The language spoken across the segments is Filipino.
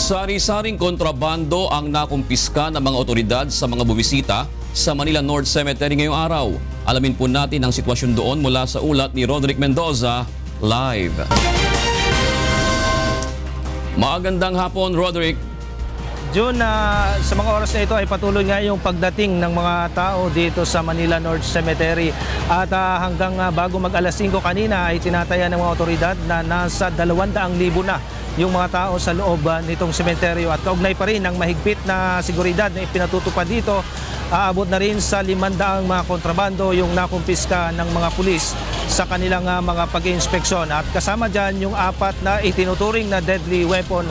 Sari-saring kontrabando ang nakumpiska ng mga otoridad sa mga bumisita sa Manila North Cemetery ngayong araw. Alamin po natin ang sitwasyon doon mula sa ulat ni Roderick Mendoza, live. Magandang hapon, Roderick. June, sa mga oras na ito ay patuloy nga yung pagdating ng mga tao dito sa Manila North Cemetery. At hanggang bago mag-alas 5 kanina ay tinataya ng mga otoridad na nasa 200,000 na yung mga tao sa loob nitong sementeryo. At kaugnay pa rin ang mahigpit na seguridad na ipinatutupad dito. Aabot na rin sa 500 mga kontrabando yung nakumpiska ng mga pulis sa kanilang mga pag-iinspeksyon. At kasama dyan yung 4 na itinuturing na deadly weapon.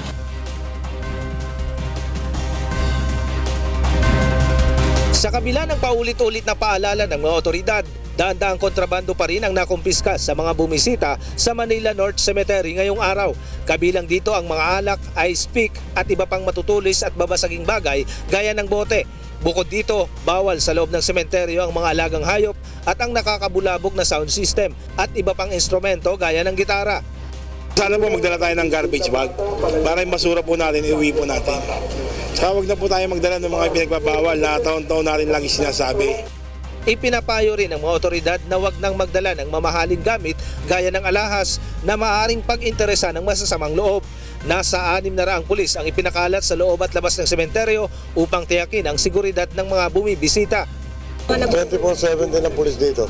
Sa kabila ng paulit-ulit na paalala ng mga otoridad, daan-daang kontrabando pa rin ang nakumpiska sa mga bumisita sa Manila North Cemetery ngayong araw. Kabilang dito ang mga alak, ice pick at iba pang matutulis at babasaging bagay gaya ng bote. Bukod dito, bawal sa loob ng sementeryo ang mga alagang hayop at ang nakakabulabog na sound system at iba pang instrumento gaya ng gitara. Sana po magdala tayo ng garbage bag para yung basura po natin, iuwi po natin. Saka huwag na po tayo magdala ng mga pinagbabawal na taon-taon natin lagi sinasabi. Ipinapayo rin ng mga otoridad na huwag nang magdala ng mamahaling gamit gaya ng alahas na maaaring pag-interesa ng masasamang loob. Nasa 600 pulis ang ipinakalat sa loob at labas ng sementeryo upang tiyakin ang seguridad ng mga bumibisita. 24/7 din ang pulis dito.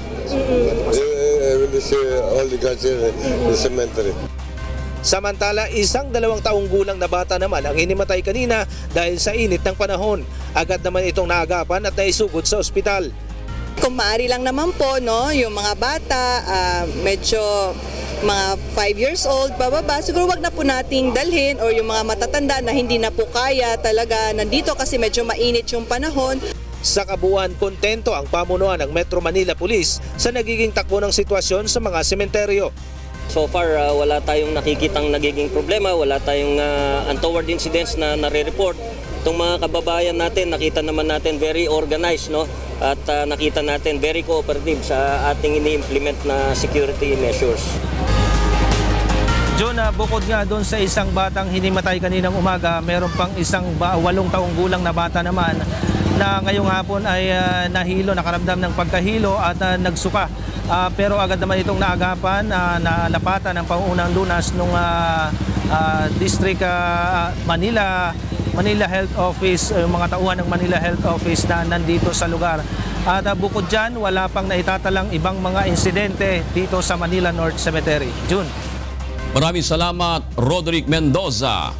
All the guards in the cemetery. Samantala, isang 2 taong gulang na bata naman ang hinimatay kanina dahil sa init ng panahon. Agad naman itong naagapan at naisugod sa ospital. Kung maaari lang naman po, no, yung mga bata, medyo mga 5 years old, bababa, siguro wag na po nating dalhin, or yung mga matatanda na hindi na po kaya talaga nandito kasi medyo mainit yung panahon. Sa kabuuan, kontento ang pamunuan ng Metro Manila Police sa nagiging takbo ng sitwasyon sa mga sementeryo. So far, wala tayong nakikitang nagiging problema, wala tayong untoward incidents na nare-report. Itong mga kababayan natin, nakita naman natin very organized, no? At nakita natin very cooperative sa ating ini-implement na security measures. John, bukod nga doon sa isang batang hinimatay kaninang umaga, meron pang isang 8 taong gulang na bata naman na ngayong hapon ay nahilo, nakaramdam ng pagkahilo at nagsuka. Pero agad naman itong naagapan, na napatan ng pangunang lunas ng District Manila Health Office, yung mga tauhan ng Manila Health Office na nandito sa lugar. At bukod dyan, wala pang naitatalang ibang mga insidente dito sa Manila North Cemetery. June. Maraming salamat, Roderick Mendoza.